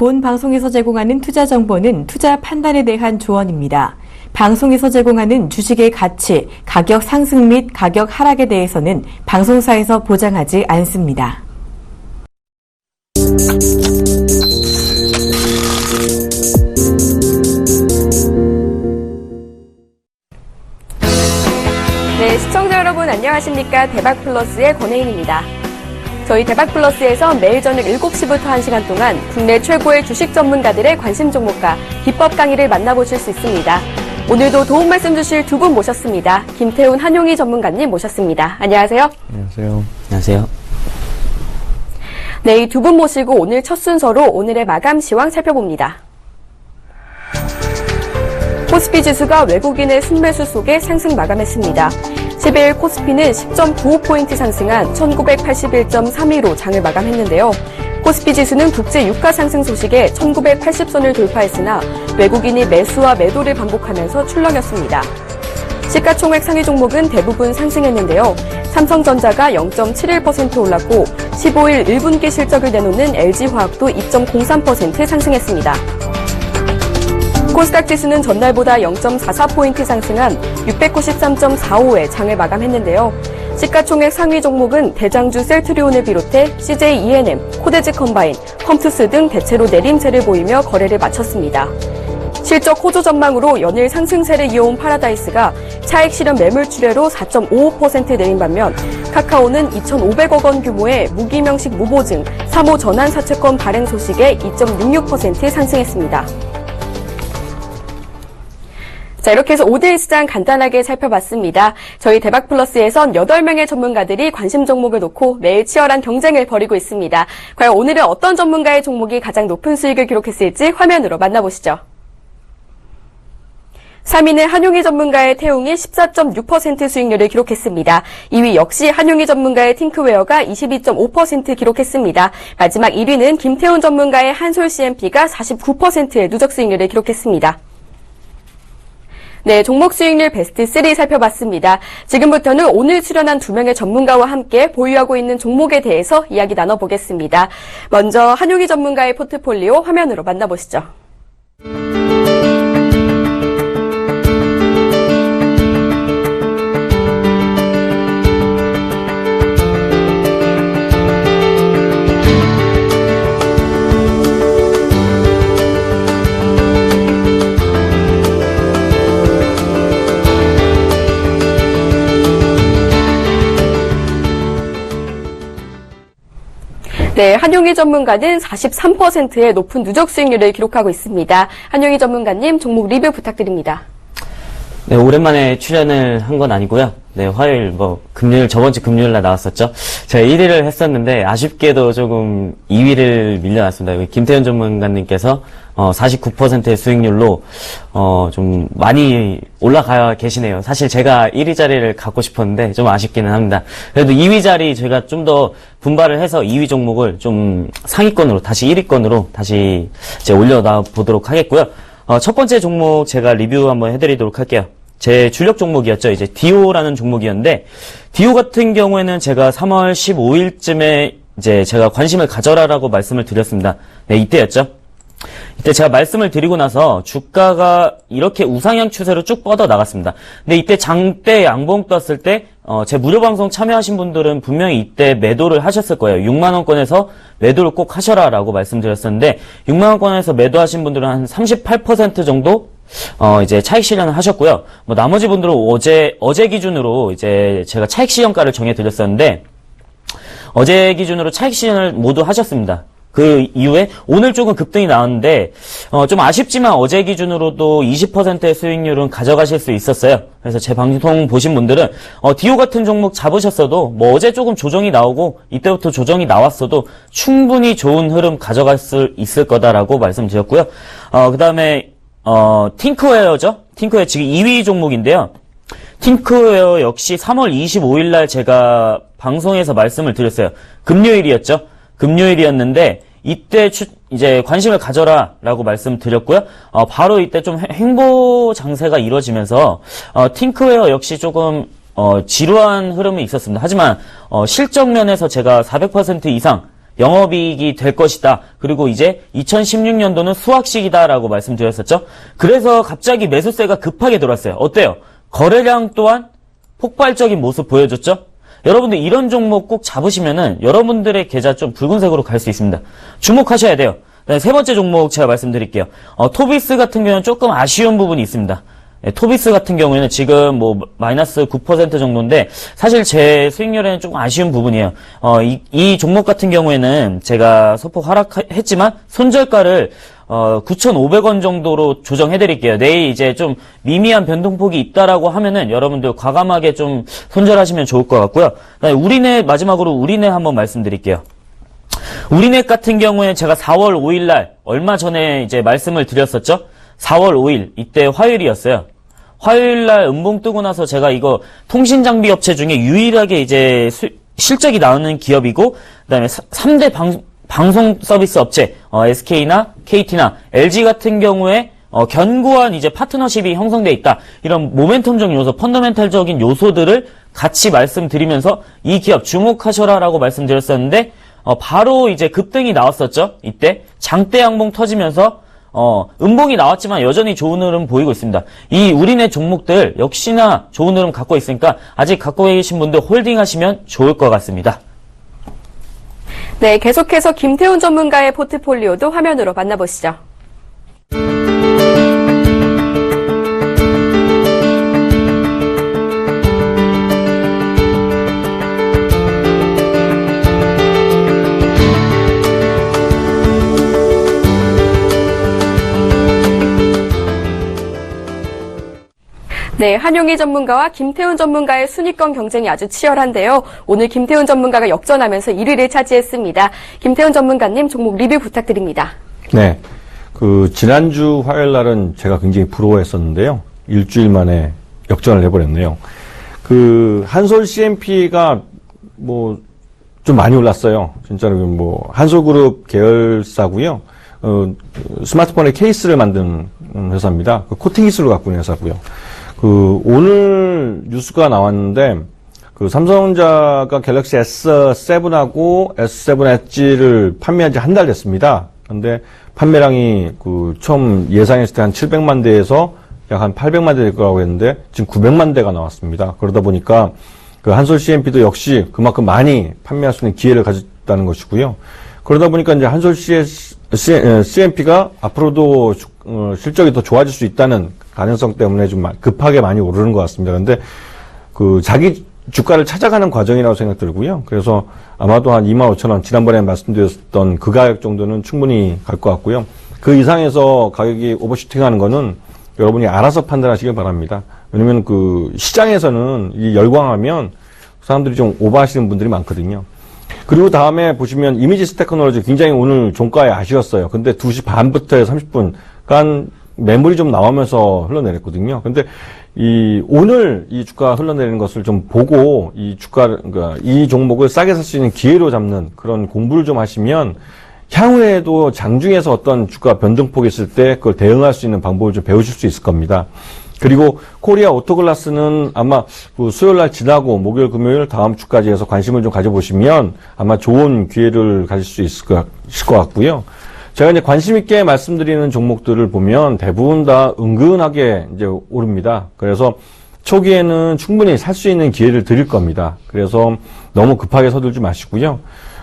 본 방송에서 제공하는 투자 정보는 투자 판단에 대한 조언입니다. 방송에서 제공하는 주식의 가치, 가격 상승 및 가격 하락에 대해서는 방송사에서 보장하지 않습니다. 네, 시청자 여러분 안녕하십니까? 대박플러스의 권혜인입니다. 저희 대박플러스에서 매일 저녁 7시부터 1시간 동안 국내 최고의 주식 전문가들의 관심 종목과 기법 강의를 만나보실 수 있습니다. 오늘도 도움 말씀 주실 두 분 모셨습니다. 김태훈 한용희 전문가님 모셨습니다. 안녕하세요. 안녕하세요. 안녕하세요. 네, 이 두 분 모시고 오늘 첫 순서로 오늘의 마감 시황 살펴봅니다. 코스피 지수가 외국인의 순매수 속에 상승 마감했습니다. 12일 코스피는 10.95포인트 상승한 1981.32로 장을 마감했는데요. 코스피 지수는 국제 유가 상승 소식에 1980선을 돌파했으나 외국인이 매수와 매도를 반복하면서 출렁였습니다. 시가총액 상위 종목은 대부분 상승했는데요. 삼성전자가 0.71% 올랐고 15일 1분기 실적을 내놓는 LG화학도 2.03% 상승했습니다. 코스닥 지수는 전날보다 0.44포인트 상승한 693.45에 장을 마감했는데요. 시가총액 상위 종목은 대장주 셀트리온을 비롯해 CJ E&M, 코데즈 컴바인, 펌투스 등 대체로 내림세를 보이며 거래를 마쳤습니다. 실적 호조 전망으로 연일 상승세를 이어온 파라다이스가 차익 실현 매물 출회로 4.55% 내린 반면 카카오는 2,500억 원 규모의 무기명식 무보증 3호 전환 사채권 발행 소식에 2.66% 상승했습니다. 자, 이렇게 해서 5대1 시장 간단하게 살펴봤습니다. 저희 대박플러스에선 8명의 전문가들이 관심 종목을 놓고 매일 치열한 경쟁을 벌이고 있습니다. 과연 오늘은 어떤 전문가의 종목이 가장 높은 수익을 기록했을지 화면으로 만나보시죠. 3위는 한용희 전문가의 태웅이 14.6% 수익률을 기록했습니다. 2위 역시 한용희 전문가의 팅크웨어가 22.5% 기록했습니다. 마지막 1위는 김태훈 전문가의 한솔 CMP가 49%의 누적 수익률을 기록했습니다. 네, 종목 수익률 베스트 3 살펴봤습니다. 지금부터는 오늘 출연한 2명의 전문가와 함께 보유하고 있는 종목에 대해서 이야기 나눠보겠습니다. 먼저 한용희 전문가의 포트폴리오 화면으로 만나보시죠. 네, 한용희 전문가는 43%의 높은 누적 수익률을 기록하고 있습니다. 한용희 전문가님, 종목 리뷰 부탁드립니다. 네, 오랜만에 출연을 한 건 아니고요. 네, 화요일, 금요일, 저번 주 금요일 날 나왔었죠. 제가 1위를 했었는데, 아쉽게도 조금 2위를 밀려났습니다. 김태현 전문가님께서, 49%의 수익률로, 좀 많이 올라가 계시네요. 사실 제가 1위 자리를 갖고 싶었는데, 좀 아쉽기는 합니다. 그래도 2위 자리 제가 좀 더 분발을 해서 2위 종목을 좀 상위권으로, 다시 1위권으로 다시 이제 올려놔 보도록 하겠고요. 첫 번째 종목 제가 리뷰 한번 해드리도록 할게요. 제 주력 종목이었죠. 이제 디오라는 종목이었는데, 디오 같은 경우에는 제가 3월 15일쯤에 이제 제가 관심을 가져라라고 말씀을 드렸습니다. 네, 이때였죠. 이때 제가 말씀을 드리고 나서 주가가 이렇게 우상향 추세로 쭉 뻗어 나갔습니다. 근데 이때 장대 양봉 떴을 때, 제 무료 방송 참여하신 분들은 분명히 이때 매도를 하셨을 거예요. 6만원권에서 매도를 꼭 하셔라라고 말씀드렸었는데, 6만원권에서 매도하신 분들은 한 38% 정도 이제 차익 실현을 하셨고요. 나머지 분들은 어제 기준으로 이제 제가 차익 실현가를 정해드렸었는데, 어제 기준으로 차익 실현을 모두 하셨습니다. 그 이후에 오늘 조금 급등이 나왔는데, 좀 아쉽지만 어제 기준으로도 20%의 수익률은 가져가실 수 있었어요. 그래서 제 방송 보신 분들은, 디오 같은 종목 잡으셨어도, 어제 조금 조정이 나오고, 이때부터 조정이 나왔어도 충분히 좋은 흐름 가져갈 수 있을 거다라고 말씀드렸고요. 그 다음에, 팅크웨어죠? 팅크웨어 지금 2위 종목인데요. 팅크웨어 역시 3월 25일 날 제가 방송에서 말씀을 드렸어요. 금요일이었죠? 금요일이었는데, 이때 이제 관심을 가져라라고 말씀드렸고요. 바로 이때 좀 횡보 장세가 이루어지면서 팅크웨어 역시 조금 지루한 흐름이 있었습니다. 하지만 실적 면에서 제가 400% 이상 영업이익이 될 것이다. 그리고 이제 2016년도는 수확식이다라고 말씀드렸었죠. 그래서 갑자기 매수세가 급하게 들어왔어요. 어때요? 거래량 또한 폭발적인 모습 보여줬죠? 여러분들 이런 종목 꼭 잡으시면은 여러분들의 계좌 좀 붉은색으로 갈 수 있습니다. 주목하셔야 돼요. 네, 세 번째 종목 제가 말씀드릴게요. 토비스 같은 경우는 조금 아쉬운 부분이 있습니다. 네, 토비스 같은 경우에는 지금 뭐 마이너스 9% 정도인데 사실 제 수익률에는 조금 아쉬운 부분이에요. 이 종목 같은 경우에는 제가 소폭 하락했지만 손절가를 9,500원 정도로 조정해드릴게요. 내일 이제 좀 미미한 변동폭이 있다라고 하면은 여러분들 과감하게 좀 손절하시면 좋을 것 같고요. 그다음에 우리네 마지막으로 우리네 한번 말씀드릴게요. 우리넷 같은 경우에 제가 4월 5일 날 얼마 전에 이제 말씀을 드렸었죠. 4월 5일 이때 화요일이었어요. 화요일 날 음봉 뜨고 나서 제가 이거 통신 장비 업체 중에 유일하게 이제 실적이 나오는 기업이고 그다음에 3대 방송 서비스 업체 SK나 KT나 LG 같은 경우에 견고한 이제 파트너십이 형성돼 있다. 이런 모멘텀적인 요소, 펀더멘탈적인 요소들을 같이 말씀드리면서 이 기업 주목하셔라라고 말씀드렸었는데 바로 이제 급등이 나왔었죠. 이때 장대 양봉 터지면서 음봉이 나왔지만 여전히 좋은 흐름 보이고 있습니다. 이 우리네 종목들 역시나 좋은 흐름 갖고 있으니까 아직 갖고 계신 분들 홀딩하시면 좋을 것 같습니다. 네, 계속해서 김태훈 전문가의 포트폴리오도 화면으로 만나보시죠. 네, 한용희 전문가와 김태훈 전문가의 순위권 경쟁이 아주 치열한데요. 오늘 김태훈 전문가가 역전하면서 1위를 차지했습니다. 김태훈 전문가님, 종목 리뷰 부탁드립니다. 네, 지난주 화요일 날은 제가 굉장히 부러워했었는데요. 일주일 만에 역전을 해버렸네요. 한솔 CMP가 좀 많이 올랐어요. 진짜로 한솔그룹 계열사고요. 스마트폰의 케이스를 만든 회사입니다. 코팅 기술을 갖고 있는 회사고요. 오늘 뉴스가 나왔는데, 삼성전자가 갤럭시 S7하고 S7 엣지를 판매한 지 한 달 됐습니다. 근데 판매량이 처음 예상했을 때 한 700만 대에서 약 한 800만 대 될 거라고 했는데, 지금 900만 대가 나왔습니다. 그러다 보니까 한솔 CMP도 역시 그만큼 많이 판매할 수 있는 기회를 가졌다는 것이고요. 그러다 보니까 이제 한솔 CMP가 앞으로도 실적이 더 좋아질 수 있다는 가능성 때문에 좀 급하게 많이 오르는 것 같습니다. 그런데 자기 주가를 찾아가는 과정이라고 생각 들고요. 그래서 아마도 한 25,000원, 지난번에 말씀드렸던 그 가격 정도는 충분히 갈 것 같고요. 그 이상에서 가격이 오버슈팅하는 거는 여러분이 알아서 판단하시길 바랍니다. 왜냐면 시장에서는 열광하면 사람들이 좀 오버하시는 분들이 많거든요. 그리고 다음에 보시면 이미지스 테크놀로지 굉장히 오늘 종가에 아쉬웠어요. 근데 2시 반부터 30분간 매물이 좀 나오면서 흘러내렸거든요. 근데 오늘 이 주가 흘러내리는 것을 좀 보고 이 종목을 싸게 살 수 있는 기회로 잡는 그런 공부를 좀 하시면 향후에도 장중에서 어떤 주가 변동폭이 있을 때 그걸 대응할 수 있는 방법을 좀 배우실 수 있을 겁니다. 그리고 코리아 오토글라스는 아마 수요일 날 지나고 목요일, 금요일 다음 주까지 해서 관심을 좀 가져보시면 아마 좋은 기회를 가질 수 있을 것 같고요. 제가 이제 관심 있게 말씀드리는 종목들을 보면 대부분 다 은근하게 이제 오릅니다. 그래서 초기에는 충분히 살 수 있는 기회를 드릴 겁니다. 그래서 너무 급하게 서둘지 마시고요.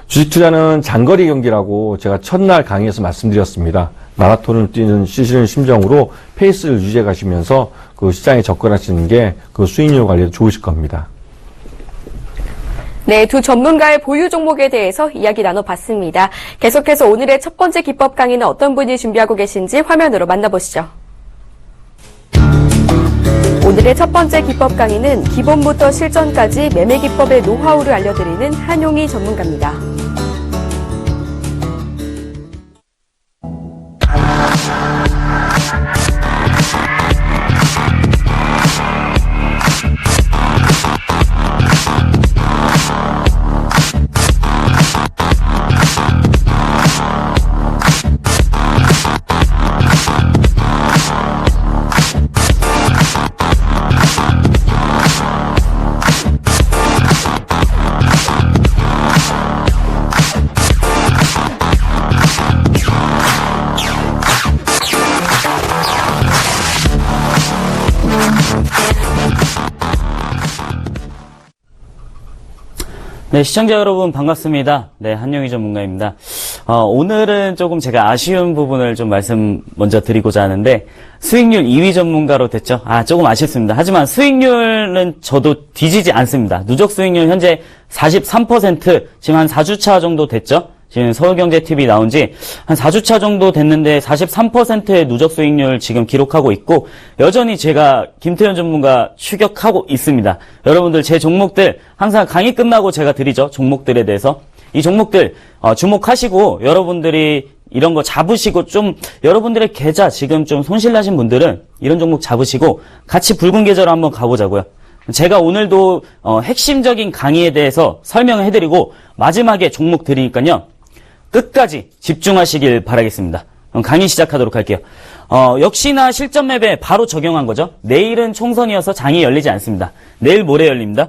주식 투자는 장거리 경기라고 제가 첫날 강의에서 말씀드렸습니다. 마라톤을 뛰시는 심정으로 페이스를 유지해 가시면서 시장에 접근하시는 게 수익률 관리에 좋으실 겁니다. 네, 두 전문가의 보유 종목에 대해서 이야기 나눠봤습니다. 계속해서 오늘의 첫 번째 기법 강의는 어떤 분이 준비하고 계신지 화면으로 만나보시죠. 오늘의 첫 번째 기법 강의는 기본부터 실전까지 매매 기법의 노하우를 알려드리는 한용희 전문가입니다. 네, 시청자 여러분 반갑습니다. 네, 한영희 전문가입니다. 오늘은 조금 제가 아쉬운 부분을 좀 말씀 먼저 드리고자 하는데, 수익률 2위 전문가로 됐죠? 조금 아쉽습니다. 하지만 수익률은 저도 뒤지지 않습니다. 누적 수익률 현재 43%, 지금 한 4주차 정도 됐죠? 지금 서울경제TV 나온 지 한 4주차 정도 됐는데 43%의 누적 수익률 지금 기록하고 있고, 여전히 제가 김태현 전문가 추격하고 있습니다. 여러분들 제 종목들 항상 강의 끝나고 제가 드리죠. 종목들에 대해서. 이 종목들 주목하시고 여러분들이 이런 거 잡으시고, 좀 여러분들의 계좌 지금 좀 손실나신 분들은 이런 종목 잡으시고 같이 붉은 계좌로 한번 가보자고요. 제가 오늘도 핵심적인 강의에 대해서 설명을 해드리고 마지막에 종목 드리니까요. 끝까지 집중하시길 바라겠습니다. 그럼 강의 시작하도록 할게요. 역시나 실전 맵에 바로 적용한 거죠. 내일은 총선이어서 장이 열리지 않습니다. 내일 모레 열립니다.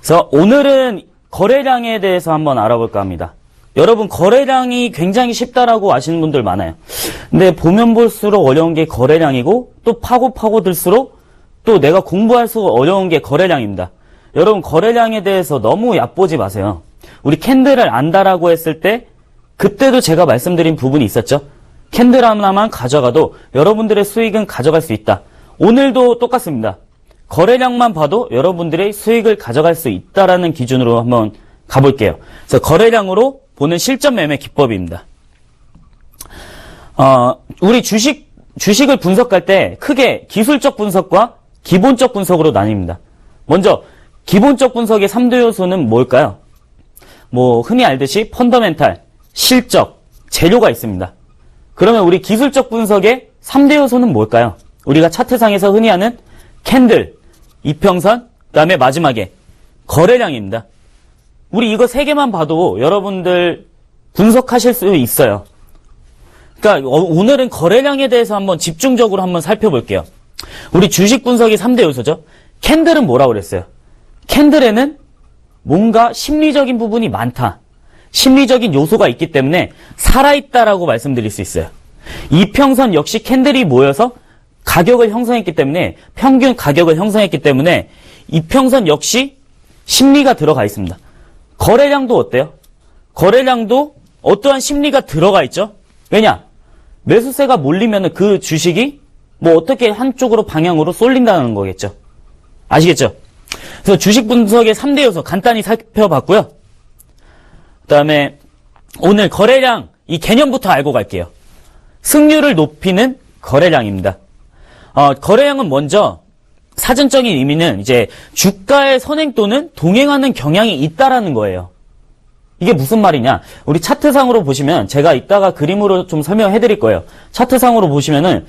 그래서 오늘은 거래량에 대해서 한번 알아볼까 합니다. 여러분, 거래량이 굉장히 쉽다라고 아시는 분들 많아요. 근데 보면 볼수록 어려운 게 거래량이고, 또 파고 들수록 또 내가 공부할수록 어려운 게 거래량입니다. 여러분, 거래량에 대해서 너무 얕보지 마세요. 우리 캔들을 안다라고 했을 때 그때도 제가 말씀드린 부분이 있었죠. 캔들 하나만 가져가도 여러분들의 수익은 가져갈 수 있다. 오늘도 똑같습니다. 거래량만 봐도 여러분들의 수익을 가져갈 수 있다라는 기준으로 한번 가볼게요. 그래서 거래량으로 보는 실전 매매 기법입니다. 우리 주식을 분석할 때 크게 기술적 분석과 기본적 분석으로 나뉩니다. 먼저 기본적 분석의 3대 요소는 뭘까요? 흔히 알듯이 펀더멘탈, 실적, 재료가 있습니다. 그러면 우리 기술적 분석의 3대 요소는 뭘까요? 우리가 차트상에서 흔히 하는 캔들, 이평선, 그 다음에 마지막에 거래량입니다. 우리 이거 3개만 봐도 여러분들 분석하실 수 있어요. 그러니까 오늘은 거래량에 대해서 한번 집중적으로 한번 살펴볼게요. 우리 주식 분석의 3대 요소죠. 캔들은 뭐라고 그랬어요? 캔들에는 뭔가 심리적인 부분이 많다. 심리적인 요소가 있기 때문에 살아있다라고 말씀드릴 수 있어요. 이평선 역시 캔들이 모여서 가격을 형성했기 때문에, 평균 가격을 형성했기 때문에 이평선 역시 심리가 들어가 있습니다. 거래량도 어때요? 거래량도 어떠한 심리가 들어가 있죠? 왜냐? 매수세가 몰리면 그 주식이 어떻게 한쪽으로 방향으로 쏠린다는 거겠죠. 아시겠죠? 그래서 주식 분석의 3대 요소 간단히 살펴봤고요. 그 다음에 오늘 거래량, 이 개념부터 알고 갈게요. 승률을 높이는 거래량입니다. 거래량은 먼저 사전적인 의미는 이제 주가의 선행 또는 동행하는 경향이 있다라는 거예요. 이게 무슨 말이냐? 우리 차트상으로 보시면, 제가 이따가 그림으로 좀 설명해 드릴 거예요. 차트상으로 보시면은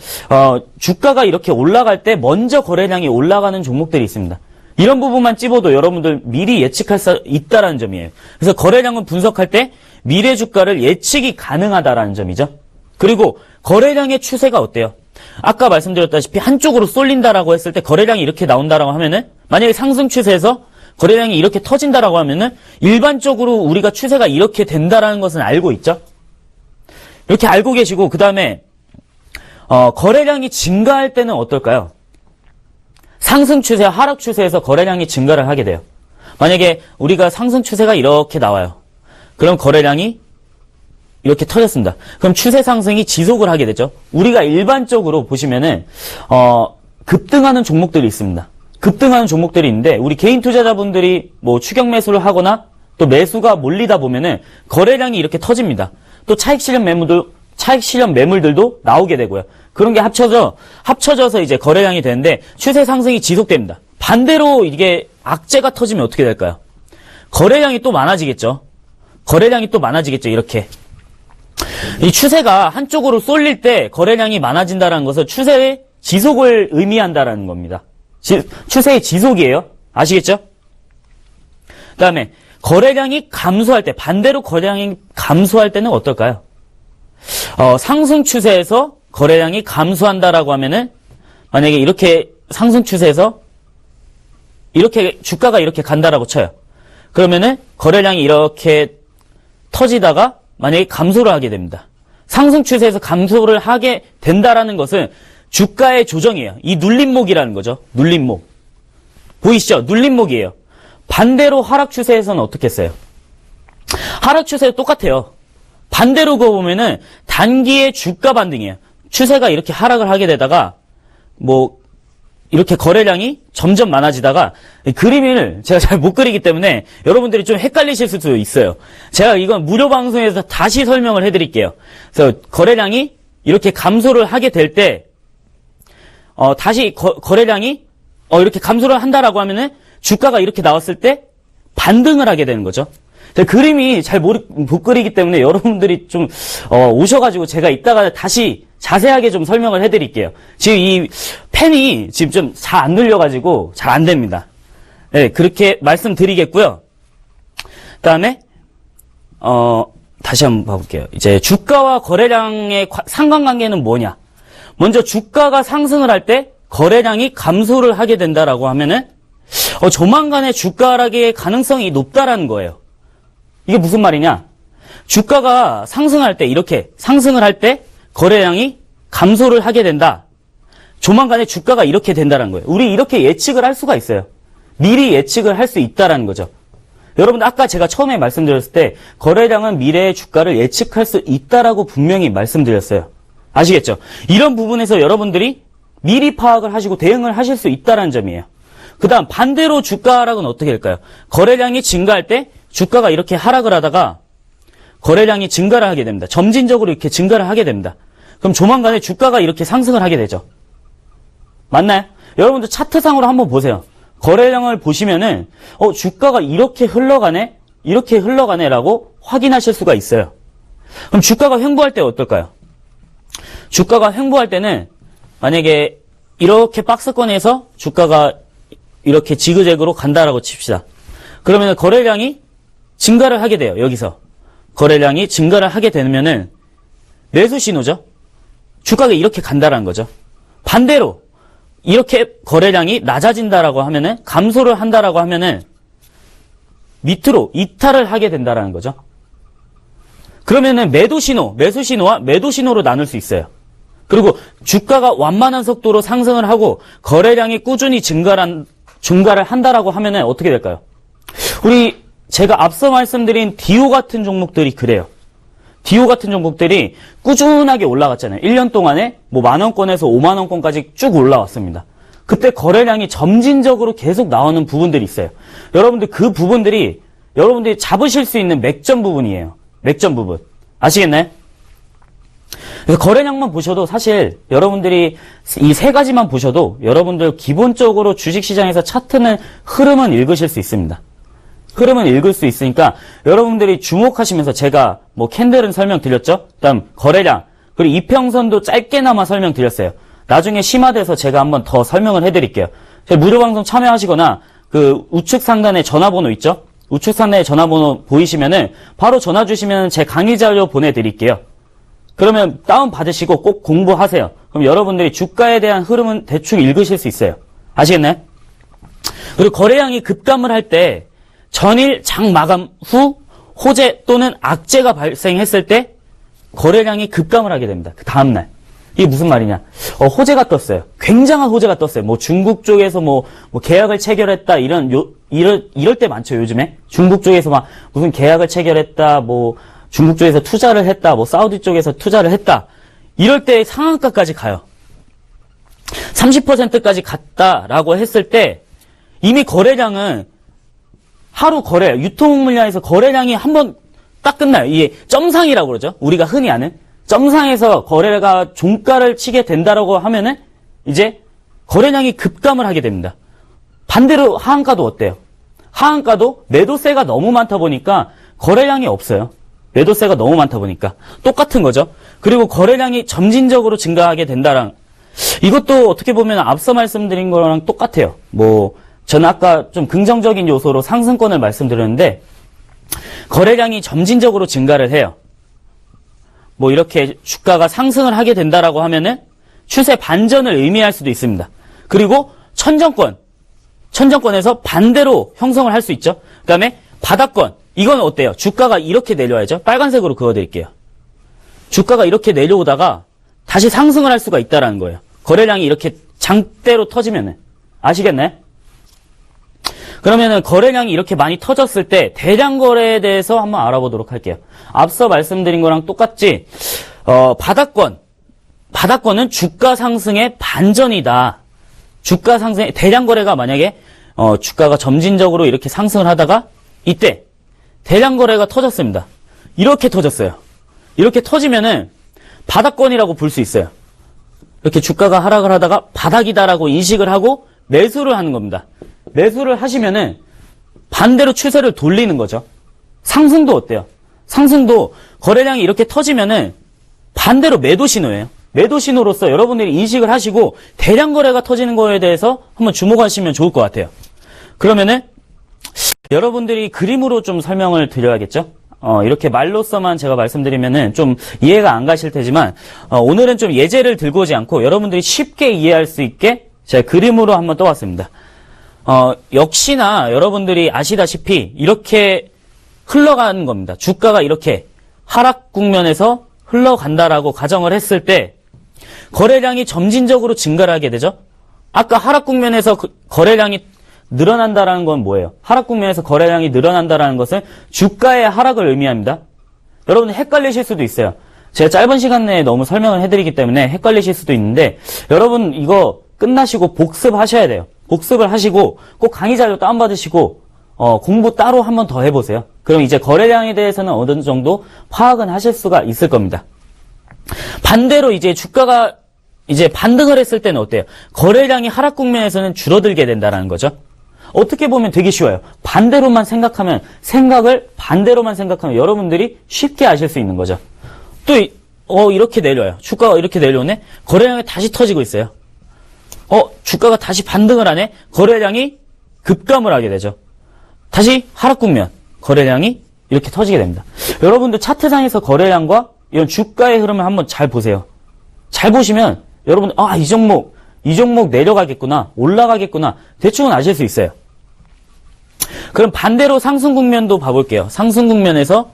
주가가 이렇게 올라갈 때 먼저 거래량이 올라가는 종목들이 있습니다. 이런 부분만 찝어도 여러분들 미리 예측할 수 있다라는 점이에요. 그래서 거래량을 분석할 때 미래 주가를 예측이 가능하다라는 점이죠. 그리고 거래량의 추세가 어때요? 아까 말씀드렸다시피 한쪽으로 쏠린다라고 했을 때 거래량이 이렇게 나온다라고 하면은, 만약에 상승 추세에서 거래량이 이렇게 터진다라고 하면은 일반적으로 우리가 추세가 이렇게 된다라는 것은 알고 있죠. 이렇게 알고 계시고, 그 다음에 거래량이 증가할 때는 어떨까요? 상승 추세, 하락 추세에서 거래량이 증가를 하게 돼요. 만약에 우리가 상승 추세가 이렇게 나와요. 그럼 거래량이 이렇게 터졌습니다. 그럼 추세 상승이 지속을 하게 되죠. 우리가 일반적으로 보시면은 급등하는 종목들이 있습니다. 급등하는 종목들이 있는데, 우리 개인 투자자분들이 추격 매수를 하거나 또 매수가 몰리다 보면은 거래량이 이렇게 터집니다. 또 차익 실현 매물들도 나오게 되고요. 그런 게 합쳐져서 이제 거래량이 되는데 추세 상승이 지속됩니다. 반대로 이게 악재가 터지면 어떻게 될까요? 거래량이 또 많아지겠죠. 이렇게. 이 추세가 한쪽으로 쏠릴 때 거래량이 많아진다는 것은 추세의 지속을 의미한다라는 겁니다. 추세의 지속이에요. 아시겠죠? 그 다음에 거래량이 감소할 때, 반대로 거래량이 감소할 때는 어떨까요? 상승 추세에서 거래량이 감소한다라고 하면은, 만약에 이렇게 상승 추세에서 이렇게 주가가 이렇게 간다라고 쳐요. 그러면은 거래량이 이렇게 터지다가 만약에 감소를 하게 됩니다. 상승 추세에서 감소를 하게 된다라는 것은 주가의 조정이에요. 이 눌림목이라는 거죠. 눌림목. 보이시죠? 눌림목이에요. 반대로 하락 추세에서는 어떻게 했어요? 하락 추세 똑같아요. 반대로 그어보면은 단기의 주가 반등이에요. 추세가 이렇게 하락을 하게 되다가 뭐 이렇게 거래량이 점점 많아지다가 그림을 제가 잘 못 그리기 때문에 여러분들이 좀 헷갈리실 수도 있어요. 제가 이건 무료 방송에서 다시 설명을 해드릴게요. 그래서 거래량이 이렇게 감소를 하게 될 때 다시 거래량이 이렇게 감소를 한다라고 하면은 주가가 이렇게 나왔을 때 반등을 하게 되는 거죠. 그림이 잘 못 그리기 때문에 여러분들이 좀 오셔가지고 제가 이따가 다시 자세하게 좀 설명을 해드릴게요. 지금 이 펜이 지금 좀 잘 안 눌려가지고 잘 안 됩니다. 네, 그렇게 말씀드리겠고요. 그다음에 다시 한번 봐볼게요. 이제 주가와 거래량의 상관관계는 뭐냐? 먼저 주가가 상승을 할 때 거래량이 감소를 하게 된다라고 하면은 조만간에 주가 하락의 가능성이 높다라는 거예요. 이게 무슨 말이냐? 주가가 상승할 때 이렇게 상승을 할 때 거래량이 감소를 하게 된다. 조만간에 주가가 이렇게 된다는 거예요. 우리 이렇게 예측을 할 수가 있어요. 미리 예측을 할 수 있다라는 거죠. 여러분들 아까 제가 처음에 말씀드렸을 때 거래량은 미래의 주가를 예측할 수 있다라고 분명히 말씀드렸어요. 아시겠죠? 이런 부분에서 여러분들이 미리 파악을 하시고 대응을 하실 수 있다라는 점이에요. 그 다음 반대로 주가 하락은 어떻게 될까요? 거래량이 증가할 때 주가가 이렇게 하락을 하다가 거래량이 증가를 하게 됩니다. 점진적으로 이렇게 증가를 하게 됩니다. 그럼 조만간에 주가가 이렇게 상승을 하게 되죠. 맞나요? 여러분들 차트상으로 한번 보세요. 거래량을 보시면은 주가가 이렇게 흘러가네 라고 확인하실 수가 있어요. 그럼 주가가 횡보할 때 어떨까요? 주가가 횡보할 때는 만약에 이렇게 박스권에서 주가가 이렇게 지그재그로 간다라고 칩시다. 그러면 거래량이 증가를 하게 돼요. 여기서 거래량이 증가를 하게 되면은 매수 신호죠. 주가가 이렇게 간다라는 거죠. 반대로 이렇게 거래량이 낮아진다라고 하면은 감소를 한다라고 하면은 밑으로 이탈을 하게 된다라는 거죠. 그러면은 매수 신호와 매도 신호로 나눌 수 있어요. 그리고 주가가 완만한 속도로 상승을 하고 거래량이 꾸준히 증가를 한다라고 하면은 어떻게 될까요? 제가 앞서 말씀드린 디오 같은 종목들이 그래요. 디오 같은 종목들이 꾸준하게 올라갔잖아요. 1년 동안에 뭐 만원권에서 5만원권까지 쭉 올라왔습니다. 그때 거래량이 점진적으로 계속 나오는 부분들이 있어요. 여러분들 그 부분들이 여러분들이 잡으실 수 있는 맥점 부분이에요. 맥점 부분. 아시겠나요? 그래서 거래량만 보셔도 사실 여러분들이 이 세 가지만 보셔도 여러분들 기본적으로 주식시장에서 차트는 흐름은 읽으실 수 있습니다. 흐름은 읽을 수 있으니까 여러분들이 주목하시면서 제가 뭐 캔들은 설명드렸죠? 그다음 거래량 그리고 이평선도 짧게나마 설명드렸어요. 나중에 심화돼서 제가 한번 더 설명을 해드릴게요. 제 무료 방송 참여하시거나 그 우측 상단에 전화번호 있죠? 우측 상단에 전화번호 보이시면은 바로 전화 주시면 제 강의 자료 보내드릴게요. 그러면 다운 받으시고 꼭 공부하세요. 그럼 여러분들이 주가에 대한 흐름은 대충 읽으실 수 있어요. 아시겠나요? 그리고 거래량이 급감을 할 때 전일 장 마감 후 호재 또는 악재가 발생했을 때 거래량이 급감을 하게 됩니다. 그 다음날. 이게 무슨 말이냐. 호재가 떴어요. 굉장한 호재가 떴어요. 뭐 중국 쪽에서 뭐 계약을 체결했다 이럴 때 많죠, 요즘에. 중국 쪽에서 막 무슨 계약을 체결했다, 뭐 중국 쪽에서 투자를 했다, 뭐 사우디 쪽에서 투자를 했다. 이럴 때 상한가까지 가요. 30%까지 갔다라고 했을 때 이미 거래량은 하루 유통 물량에서 거래량이 한번 딱 끝나요. 이게 점상이라고 그러죠. 우리가 흔히 아는 점상에서 거래가 종가를 치게 된다라고 하면은 이제 거래량이 급감을 하게 됩니다. 반대로 하한가도 어때요? 하한가도 매도세가 너무 많다 보니까 거래량이 없어요. 매도세가 너무 많다 보니까 똑같은 거죠. 그리고 거래량이 점진적으로 증가하게 된다랑 이것도 어떻게 보면 앞서 말씀드린 거랑 똑같아요. 저는 아까 좀 긍정적인 요소로 상승권을 말씀드렸는데 거래량이 점진적으로 증가를 해요. 이렇게 주가가 상승을 하게 된다라고 하면은 추세 반전을 의미할 수도 있습니다. 그리고 천정권에서 반대로 형성을 할 수 있죠. 그 다음에 바닥권. 이건 어때요? 주가가 이렇게 내려와야죠. 빨간색으로 그어드릴게요. 주가가 이렇게 내려오다가 다시 상승을 할 수가 있다라는 거예요. 거래량이 이렇게 장대로 터지면은. 아시겠나요? 그러면은 거래량이 이렇게 많이 터졌을 때 대량 거래에 대해서 한번 알아보도록 할게요. 앞서 말씀드린 거랑 똑같지. 바닥권은 주가 상승의 반전이다. 주가 상승, 대량 거래가 만약에 주가가 점진적으로 이렇게 상승을 하다가 이때 대량 거래가 터졌습니다. 이렇게 터졌어요. 이렇게 터지면은 바닥권이라고 볼 수 있어요. 이렇게 주가가 하락을 하다가 바닥이다라고 인식을 하고 매수를 하는 겁니다. 매수를 하시면은 반대로 추세를 돌리는 거죠. 상승도 어때요? 상승도 거래량이 이렇게 터지면은 반대로 매도 신호예요. 매도 신호로서 여러분들이 인식을 하시고 대량 거래가 터지는 거에 대해서 한번 주목하시면 좋을 것 같아요. 그러면은 여러분들이 그림으로 좀 설명을 드려야겠죠? 이렇게 말로서만 제가 말씀드리면은 좀 이해가 안 가실 테지만, 오늘은 좀 예제를 들고 오지 않고 여러분들이 쉽게 이해할 수 있게 제가 그림으로 한번 떠왔습니다. 역시나 여러분들이 아시다시피 이렇게 흘러가는 겁니다. 주가가 이렇게 하락 국면에서 흘러간다라고 가정을 했을 때 거래량이 점진적으로 증가를 하게 되죠. 아까 하락 국면에서 거래량이 늘어난다라는 건 뭐예요? 하락 국면에서 거래량이 늘어난다라는 것은 주가의 하락을 의미합니다. 여러분 헷갈리실 수도 있어요. 제가 짧은 시간 내에 너무 설명을 해드리기 때문에 헷갈리실 수도 있는데 여러분 이거 끝나시고 복습하셔야 돼요. 복습을 하시고 꼭 강의 자료 다운받으시고 공부 따로 한 번 더 해보세요. 그럼 이제 거래량에 대해서는 어느 정도 파악은 하실 수가 있을 겁니다. 반대로 이제 주가가 이제 반등을 했을 때는 어때요? 거래량이 하락 국면에서는 줄어들게 된다는 거죠. 어떻게 보면 되게 쉬워요. 반대로만 생각하면, 생각을 반대로만 생각하면 여러분들이 쉽게 아실 수 있는 거죠. 또, 이렇게 내려요. 주가가 이렇게 내려오네? 거래량이 다시 터지고 있어요. 주가가 다시 반등을 하네? 거래량이 급감을 하게 되죠. 다시 하락 국면, 거래량이 이렇게 터지게 됩니다. 여러분들 차트상에서 거래량과 이런 주가의 흐름을 한번 잘 보세요. 잘 보시면 여러분, 이 종목 내려가겠구나, 올라가겠구나, 대충은 아실 수 있어요. 그럼 반대로 상승 국면도 봐볼게요. 상승 국면에서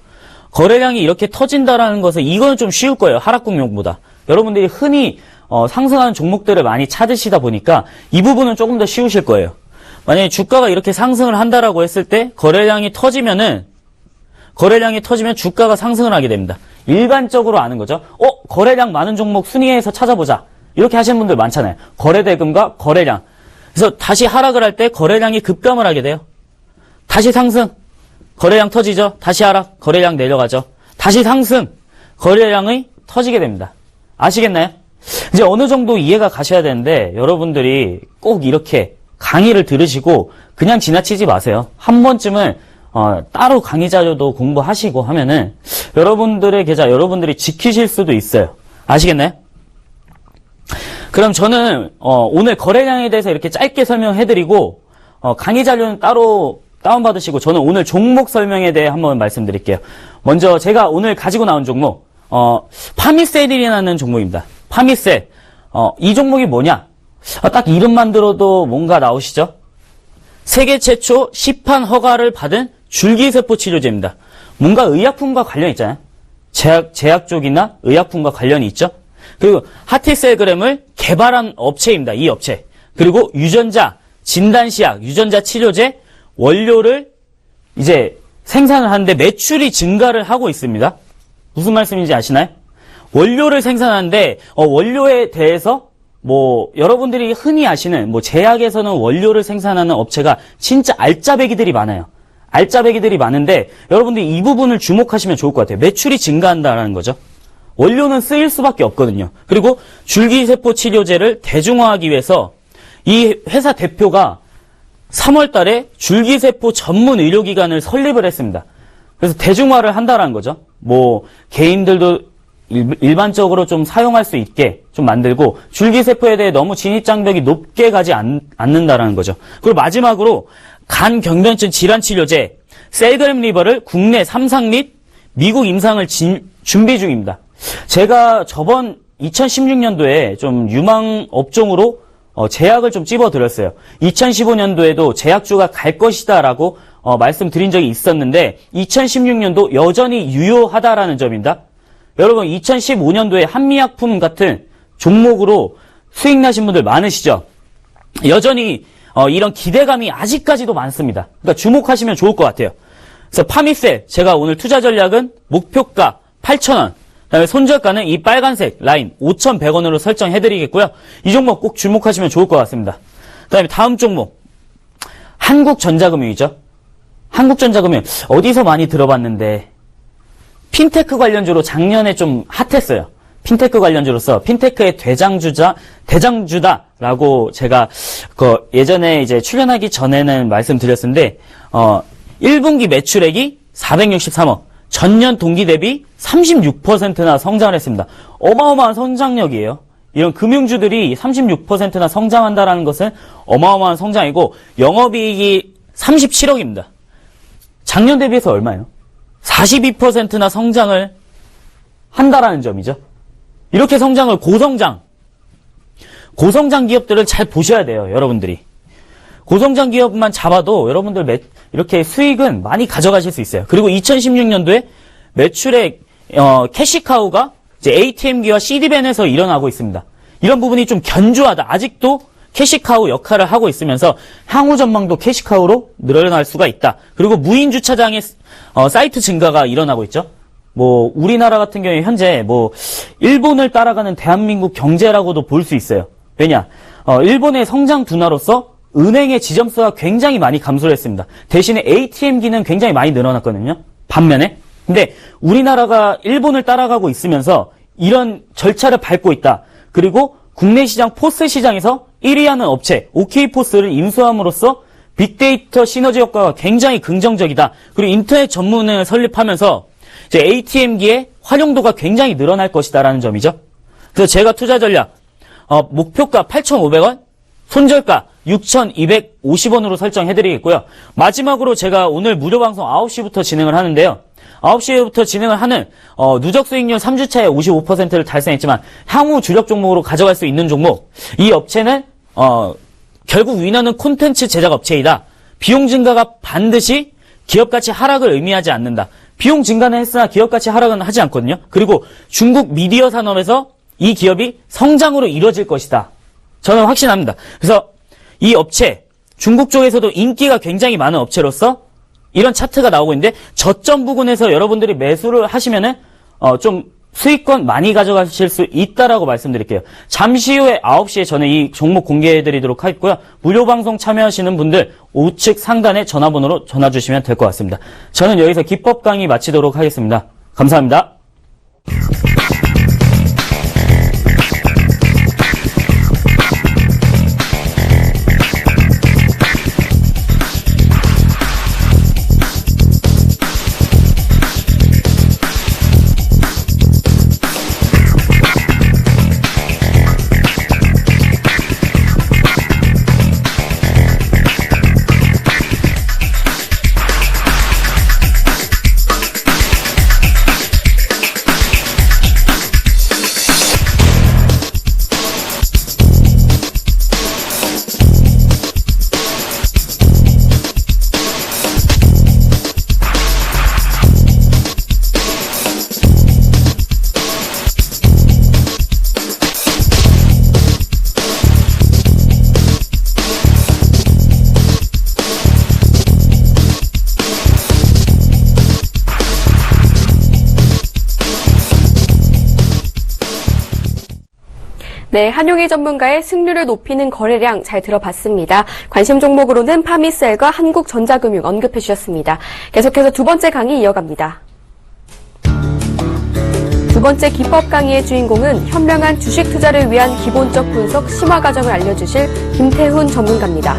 거래량이 이렇게 터진다라는 것은 이거는 좀 쉬울 거예요. 하락 국면보다. 여러분들이 흔히 상승하는 종목들을 많이 찾으시다 보니까 이 부분은 조금 더 쉬우실 거예요. 만약에 주가가 이렇게 상승을 한다라고 했을 때 거래량이 터지면 주가가 상승을 하게 됩니다. 일반적으로 아는 거죠. 거래량 많은 종목 순위에서 찾아보자. 이렇게 하시는 분들 많잖아요. 거래대금과 거래량. 그래서 다시 하락을 할 때 거래량이 급감을 하게 돼요. 다시 상승, 거래량 터지죠. 다시 하락, 거래량 내려가죠. 다시 상승, 거래량이 터지게 됩니다. 아시겠나요? 이제 어느 정도 이해가 가셔야 되는데 여러분들이 꼭 이렇게 강의를 들으시고 그냥 지나치지 마세요. 한 번쯤은 따로 강의 자료도 공부하시고 하면은 여러분들의 계좌 여러분들이 지키실 수도 있어요. 아시겠나요? 그럼 저는 오늘 거래량에 대해서 이렇게 짧게 설명해드리고 강의 자료는 따로 다운받으시고 저는 오늘 종목 설명에 대해 한번 말씀드릴게요. 먼저 제가 오늘 가지고 나온 종목 파미셀이라는 종목입니다. 파미셀. 이 종목이 뭐냐? 딱 이름만 들어도 뭔가 나오시죠? 세계 최초 시판 허가를 받은 줄기세포 치료제입니다. 뭔가 의약품과 관련이 있잖아요. 제약 쪽이나 의약품과 관련이 있죠. 그리고 하티셀그램을 개발한 업체입니다. 이 업체. 그리고 유전자, 진단시약, 유전자 치료제 원료를 이제 생산을 하는데 매출이 증가를 하고 있습니다. 무슨 말씀인지 아시나요? 원료를 생산하는데 원료에 대해서 여러분들이 흔히 아시는 제약에서는 원료를 생산하는 업체가 진짜 알짜배기들이 많아요. 알짜배기들이 많은데 여러분들이 이 부분을 주목하시면 좋을 것 같아요. 매출이 증가한다는 거죠. 원료는 쓰일 수밖에 없거든요. 그리고 줄기세포 치료제를 대중화하기 위해서 이 회사 대표가 3월 달에 줄기세포 전문 의료기관을 설립을 했습니다. 그래서 대중화를 한다는 거죠. 개인들도 일반적으로 좀 사용할 수 있게 좀 만들고 줄기세포에 대해 너무 진입장벽이 높게 가지 않는다는 거죠. 그리고 마지막으로 간 경변증 질환 치료제 셀그램 리버를 국내 3상 및 미국 임상을 준비 중입니다. 제가 저번 2016년도에 좀 유망 업종으로 제약을 좀 찝어드렸어요. 2015년도에도 제약주가 갈 것이다라고 말씀드린 적이 있었는데 2016년도 여전히 유효하다라는 점입니다. 여러분 2015년도에 한미약품 같은 종목으로 수익 나신 분들 많으시죠? 여전히 이런 기대감이 아직까지도 많습니다. 그러니까 주목하시면 좋을 것 같아요. 그래서 파미셀 제가 오늘 투자 전략은 목표가 8,000원, 그다음에 손절가는 이 빨간색 라인 5,100원으로 설정해드리겠고요. 이 종목 꼭 주목하시면 좋을 것 같습니다. 그다음에 다음 종목 한국전자금융이죠. 한국전자금융 어디서 많이 들어봤는데 핀테크 관련주로 작년에 좀 핫했어요. 핀테크 관련주로서 핀테크의 대장주다라고 제가 예전에 이제 출연하기 전에는 말씀드렸는데 1분기 매출액이 463억, 전년 동기 대비 36%나 성장을 했습니다. 어마어마한 성장력이에요. 이런 금융주들이 36%나 성장한다라는 것은 어마어마한 성장이고 영업이익이 37억입니다. 작년 대비해서 얼마예요? 42%나 성장을 한다라는 점이죠. 이렇게 성장을 고성장 기업들을 잘 보셔야 돼요, 여러분들이. 고성장 기업만 잡아도 여러분들 이렇게 수익은 많이 가져가실 수 있어요. 그리고 2016년도에 매출액 캐시카우가 이제 ATM기와 CD밴에서 일어나고 있습니다. 이런 부분이 좀 견조하다. 아직도 캐시카우 역할을 하고 있으면서 향후 전망도 캐시카우로 늘어날 수가 있다. 그리고 무인 주차장의 사이트 증가가 일어나고 있죠. 우리나라 같은 경우에 현재 일본을 따라가는 대한민국 경제라고도 볼 수 있어요. 왜냐? 일본의 성장 둔화로서 은행의 지점수가 굉장히 많이 감소를 했습니다. 대신에 ATM기는 굉장히 많이 늘어났거든요. 반면에. 근데 우리나라가 일본을 따라가고 있으면서 이런 절차를 밟고 있다. 그리고 국내 시장 포스 시장에서 1위 하는 업체 OK포스를 인수함으로써 빅데이터 시너지 효과가 굉장히 긍정적이다. 그리고 인터넷 전문을 설립하면서 이제 ATM기의 활용도가 굉장히 늘어날 것이다라는 점이죠. 그래서 제가 투자 전략 목표가 8,500원, 손절가 6,250원으로 설정해드리겠고요. 마지막으로 제가 오늘 무료 방송 9시부터 진행을 하는데요. 9시부터 진행을 하는 누적 수익률 3주차에 55%를 달성했지만 향후 주력 종목으로 가져갈 수 있는 종목. 이 업체는 결국 위너는 콘텐츠 제작 업체이다. 비용 증가가 반드시 기업가치 하락을 의미하지 않는다. 비용 증가는 했으나 기업가치 하락은 하지 않거든요. 그리고 중국 미디어 산업에서 이 기업이 성장으로 이루어질 것이다. 저는 확신합니다. 그래서 이 업체, 중국 쪽에서도 인기가 굉장히 많은 업체로서 이런 차트가 나오고 있는데 저점 부근에서 여러분들이 매수를 하시면은 좀 수익권 많이 가져가실 수 있다라고 말씀드릴게요. 잠시 후에 9시에 저는 이 종목 공개해드리도록 하겠고요. 무료 방송 참여하시는 분들 우측 상단에 전화번호로 전화 주시면 될 것 같습니다. 저는 여기서 기법 강의 마치도록 하겠습니다. 감사합니다. 네, 한용희 전문가의 승률을 높이는 거래량 잘 들어봤습니다. 관심 종목으로는 파미셀과 한국전자금융 언급해 주셨습니다. 계속해서 두 번째 강의 이어갑니다. 두 번째 기법 강의의 주인공은 현명한 주식 투자를 위한 기본적 분석 심화 과정을 알려주실 김태훈 전문가입니다.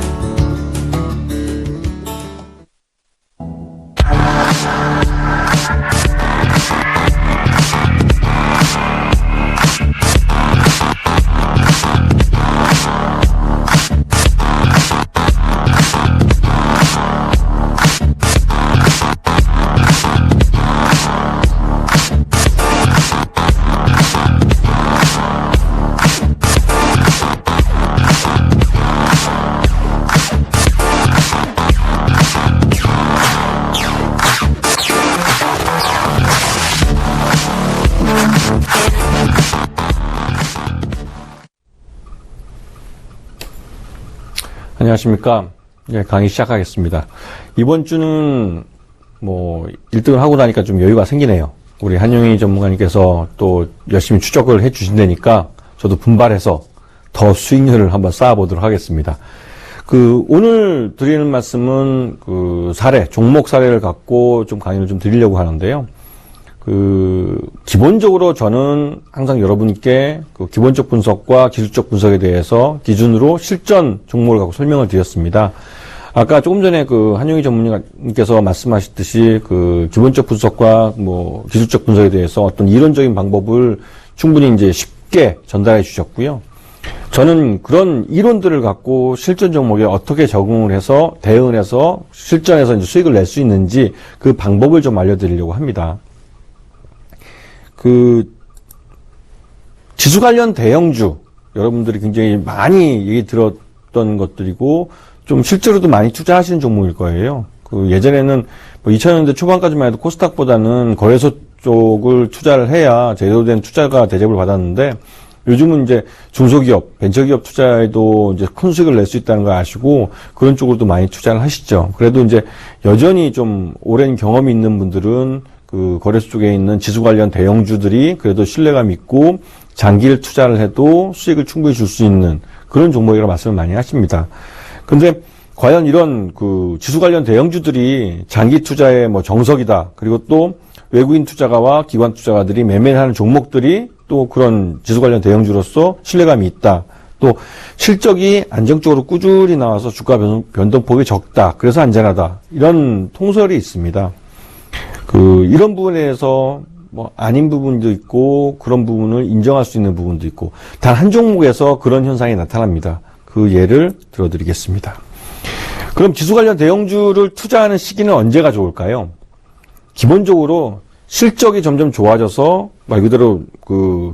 안녕하십니까. 예, 강의 시작하겠습니다. 이번 주는 1등을 하고 나니까 좀 여유가 생기네요. 우리 한용희 전문가님께서 또 열심히 추적을 해 주신다니까 저도 분발해서 더 수익률을 한번 쌓아보도록 하겠습니다. 오늘 드리는 말씀은 종목 사례를 갖고 좀 강의를 좀 드리려고 하는데요. 기본적으로 저는 항상 여러분께 기본적 분석과 기술적 분석에 대해서 기준으로 실전 종목을 갖고 설명을 드렸습니다. 아까 조금 전에 한용희 전문가님께서 말씀하셨듯이 기본적 분석과 기술적 분석에 대해서 어떤 이론적인 방법을 충분히 이제 쉽게 전달해 주셨고요. 저는 그런 이론들을 갖고 실전 종목에 어떻게 적응을 해서 대응을 해서 실전에서 이제 수익을 낼 수 있는지 그 방법을 좀 알려드리려고 합니다. 지수 관련 대형주, 여러분들이 굉장히 많이 얘기 들었던 것들이고, 좀 실제로도 많이 투자하시는 종목일 거예요. 예전에는 2000년대 초반까지만 해도 코스닥보다는 거래소 쪽을 투자를 해야 제대로 된 투자가 대접을 받았는데, 요즘은 이제 중소기업, 벤처기업 투자에도 이제 큰 수익을 낼 수 있다는 걸 아시고, 그런 쪽으로도 많이 투자를 하시죠. 그래도 이제 여전히 좀 오랜 경험이 있는 분들은 거래소 쪽에 있는 지수 관련 대형주들이 그래도 신뢰감 있고 장기를 투자를 해도 수익을 충분히 줄 수 있는 그런 종목이라고 말씀을 많이 하십니다. 근데 과연 이런 지수 관련 대형주들이 장기 투자의 정석이다. 그리고 또 외국인 투자가와 기관 투자가들이 매매를 하는 종목들이 또 그런 지수 관련 대형주로서 신뢰감이 있다. 또 실적이 안정적으로 꾸준히 나와서 주가 변동폭이 적다. 그래서 안전하다. 이런 통설이 있습니다. 이런 부분에 대해서 아닌 부분도 있고 그런 부분을 인정할 수 있는 부분도 있고 단 한 종목에서 그런 현상이 나타납니다. 그 예를 들어드리겠습니다. 그럼 지수 관련 대형주를 투자하는 시기는 언제가 좋을까요? 기본적으로 실적이 점점 좋아져서 말 그대로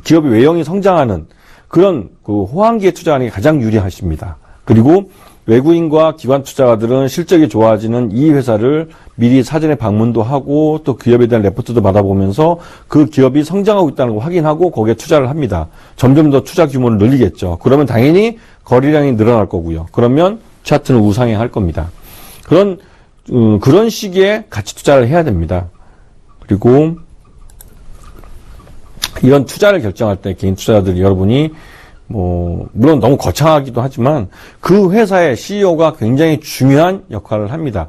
기업의 외형이 성장하는 그런 호황기에 투자하는 게 가장 유리하십니다. 그리고 외국인과 기관 투자가들은 실적이 좋아지는 이 회사를 미리 사전에 방문도 하고 또 기업에 대한 레포트도 받아보면서 그 기업이 성장하고 있다는 걸 확인하고 거기에 투자를 합니다. 점점 더 투자 규모를 늘리겠죠. 그러면 당연히 거래량이 늘어날 거고요. 그러면 차트는 우상향할 겁니다. 그런 시기에 가치 투자를 해야 됩니다. 그리고 이런 투자를 결정할 때 개인 투자자들 여러분이 물론 너무 거창하기도 하지만 그 회사의 CEO가 굉장히 중요한 역할을 합니다.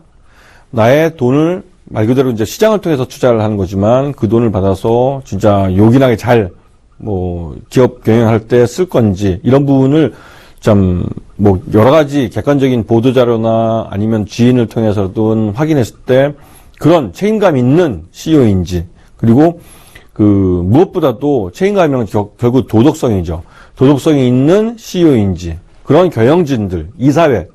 나의 돈을 말 그대로 이제 시장을 통해서 투자를 하는 거지만 그 돈을 받아서 진짜 요긴하게 잘 기업 경영할 때 쓸 건지 이런 부분을 좀 여러 가지 객관적인 보도 자료나 아니면 지인을 통해서든 확인했을 때 그런 책임감 있는 CEO인지 그리고 무엇보다도 책임감이란 결국 도덕성이죠. 도덕성이 있는 CEO인지 그런 경영진들, 이사회,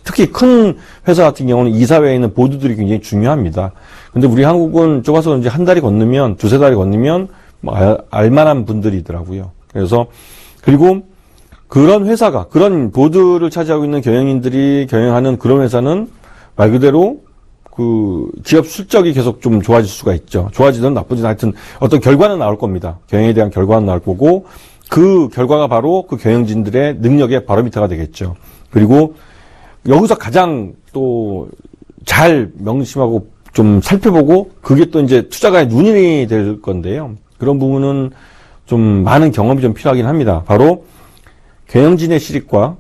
특히 큰 회사 같은 경우는 이사회에 있는 보드들이 굉장히 중요합니다. 근데 우리 한국은 좁아서 이제 한 달이 건너면 두세 달이 건너면 알만한 분들이더라고요. 그리고 그런 회사가 그런 보드를 차지하고 있는 경영인들이 경영하는 그런 회사는 말 그대로 기업 실적이 계속 좀 좋아질 수가 있죠. 좋아지든 나쁘든 하여튼 어떤 결과는 나올 겁니다. 경영에 대한 결과는 나올 거고 그 결과가 바로 그 경영진들의 능력의 바로미터가 되겠죠. 그리고 여기서 가장 또 잘 명심하고 좀 살펴보고 그게 또 이제 투자가의 눈이 될 건데요. 그런 부분은 좀 많은 경험이 좀 필요하긴 합니다. 바로 경영진의 실익과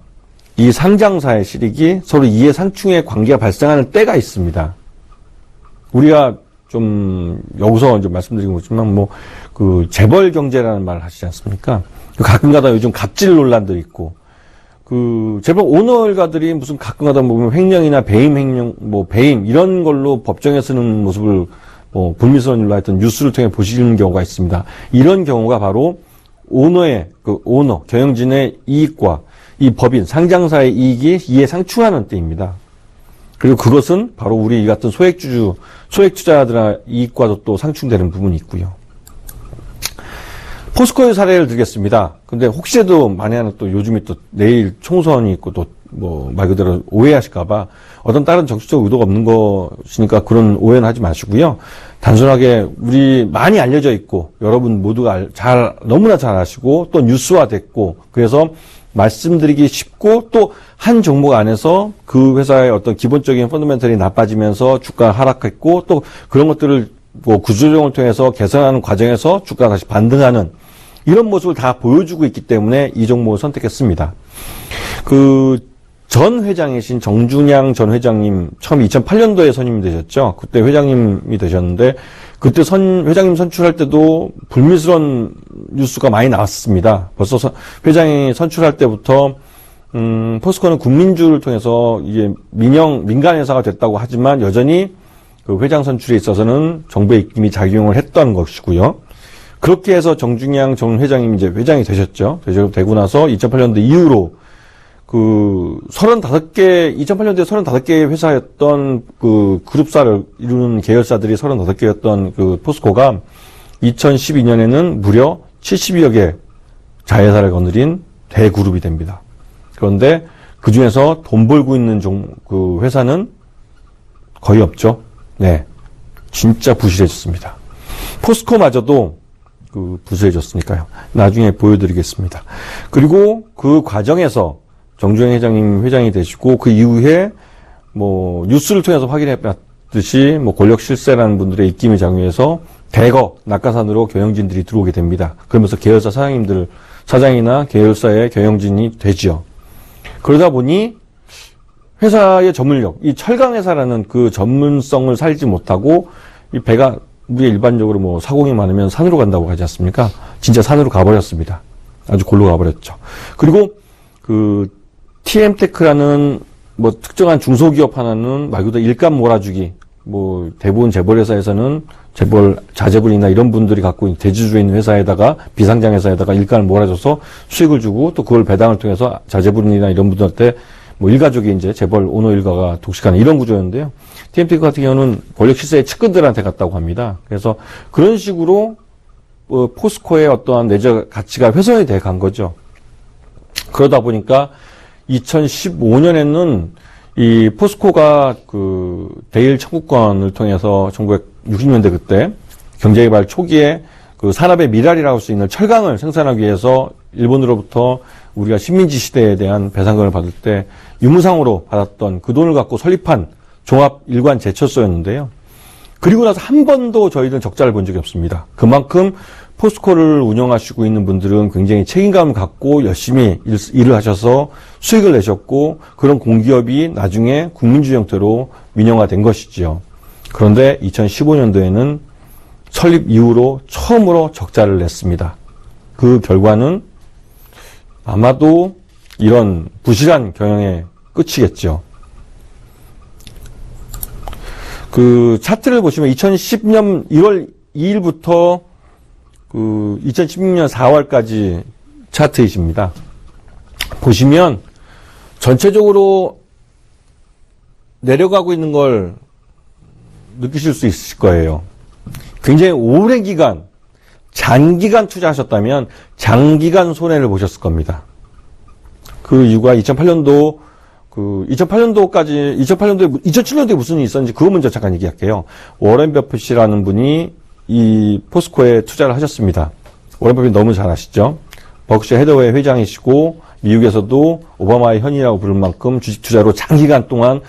이 상장사의 실익이 서로 이해상충의 관계가 발생하는 때가 있습니다. 우리가 좀 여기서 이제 말씀드리고 있지만 재벌 경제라는 말을 하시지 않습니까? 가끔가다 요즘 갑질 논란도 있고 재벌 오너 일가들이 무슨 가끔가다 보면 횡령이나 배임 배임 이런 걸로 법정에 쓰는 모습을 불미스러운 일로 하여튼 뉴스를 통해 보시는 경우가 있습니다. 이런 경우가 바로 오너의 경영진의 이익과 이 법인 상장사의 이익이 이해상충하는 때입니다. 그리고 그것은 바로 우리 같은 소액 투자자들의 이익과도 또 상충되는 부분이 있고요. 포스코의 사례를 들겠습니다. 근데 혹시라도 만약에 또 요즘에 또 내일 총선이 있고 또 말 그대로 오해하실까봐 어떤 다른 정치적 의도가 없는 것이니까 그런 오해는 하지 마시고요. 단순하게 우리 많이 알려져 있고 여러분 모두가 너무나 잘 아시고 또 뉴스화 됐고 그래서 말씀드리기 쉽고 또 한 종목 안에서 그 회사의 어떤 기본적인 펀더멘털이 나빠지면서 주가가 하락했고 또 그런 것들을 뭐 구조조정을 통해서 개선하는 과정에서 주가가 다시 반등하는 이런 모습을 다 보여주고 있기 때문에 이 종목을 선택했습니다. 그 전 회장이신 정준양 전 회장님 처음 2008년도에 선임이 되셨죠. 그때 회장님이 되셨는데 그때 회장님 선출할 때도 불미스러운 뉴스가 많이 나왔습니다. 벌써 회장이 선출할 때부터 포스코는 국민주를 통해서 이게 민간 회사가 됐다고 하지만 여전히 그 회장 선출에 있어서는 정부의 입김이 작용을 했던 것이고요. 그렇게 해서 정준양 전 회장님이 이제 회장이 되셨죠. 되고 나서 2008년도 이후로 그 2008년도에 35개의 회사였던 그 그룹사를 이루는 계열사들이 35개였던 그 포스코가 2012년에는 무려 72여 개 자회사를 거느린 대그룹이 됩니다. 그런데 그 중에서 돈 벌고 있는 그 회사는 거의 없죠. 네. 진짜 부실해졌습니다. 포스코마저도 그 부실해졌으니까요. 나중에 보여드리겠습니다. 그리고 그 과정에서 정주영 회장이 되시고 그 이후에 뭐 뉴스를 통해서 확인해 봤듯이 뭐 권력 실세라는 분들의 입김이 작용해서 대거 낙하산으로 경영진들이 들어오게 됩니다. 그러면서 계열사 사장이나 계열사의 경영진이 되죠. 그러다 보니 회사의 전문력, 이 철강회사라는 그 전문성을 살지 못하고 이 배가 우리가 일반적으로 뭐 사공이 많으면 산으로 간다고 하지 않습니까? 진짜 산으로 가버렸습니다. 아주 골로 가버렸죠. 그리고 그 TM테크라는 뭐 특정한 중소기업 하나는 말 그대로 일감 몰아주기, 뭐 대부분 재벌회사에서는 자재벌이나 이런 분들이 갖고 있는 대주주에 있는 회사에다가 비상장 회사에다가 일감을 몰아줘서 수익을 주고 또 그걸 배당을 통해서 자재벌이나 이런 분들한테 뭐 일가족이 이제 재벌 오너 일가가 독식하는 이런 구조였는데요. TM테크 같은 경우는 권력 실세의 측근들한테 갔다고 합니다. 그래서 그런 식으로 포스코의 어떠한 내적 가치가 훼손이 돼 간 거죠. 그러다 보니까 2015년에는 이 포스코가 그 대일 청구권을 통해서 1960년대 그때 경제개발 초기에 그 산업의 미랄이라고 할 수 있는 철강을 생산하기 위해서 일본으로부터 우리가 식민지 시대에 대한 배상금을 받을 때 유무상으로 받았던 그 돈을 갖고 설립한 종합 일관 제철소였는데요. 그리고 나서 한 번도 저희들은 적자를 본 적이 없습니다. 그만큼 포스코를 운영하시고 있는 분들은 굉장히 책임감을 갖고 열심히 일을 하셔서 수익을 내셨고 그런 공기업이 나중에 국민주의 형태로 민영화된 것이지요. 그런데 2015년도에는 설립 이후로 처음으로 적자를 냈습니다. 그 결과는 아마도 이런 부실한 경영의 끝이겠죠. 그 차트를 보시면 2010년 1월 2일부터 그 2016년 4월까지 차트이십니다. 보시면 전체적으로 내려가고 있는 걸 느끼실 수 있을 거예요. 굉장히 오랜 기간, 장기간 투자하셨다면 장기간 손해를 보셨을 겁니다. 그 이유가 2008년도에 2007년도에 무슨 일이 있었는지 그거 먼저 잠깐 얘기할게요. 워렌 버핏이라는 분이 이 포스코에 투자를 하셨습니다. 워렌 버핏 너무 잘 아시죠? 버크셔 해더웨이 회장이시고 미국에서도 오바마의 현이라고 부를 만큼 주식 투자로 장기간 동안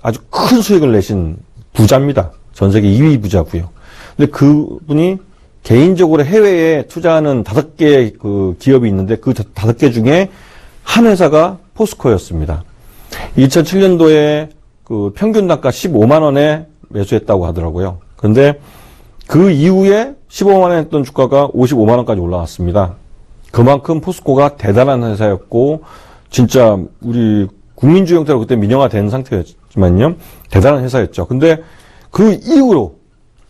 아주 큰 수익을 내신 부자입니다. 전 세계 2위 부자고요. 근데 그분이 개인적으로 해외에 투자하는 5개 그 기업이 있는데 그 5개 중에 한 회사가 포스코였습니다. 2007년도에 그 평균 단가 15만 원에 매수했다고 하더라고요. 그런데 그 이후에 15만 원 했던 주가가 55만 원까지 올라왔습니다. 그만큼 포스코가 대단한 회사였고 진짜 우리 국민주의 형태로 그때 민영화된 상태였지만요. 대단한 회사였죠. 근데 그 이후로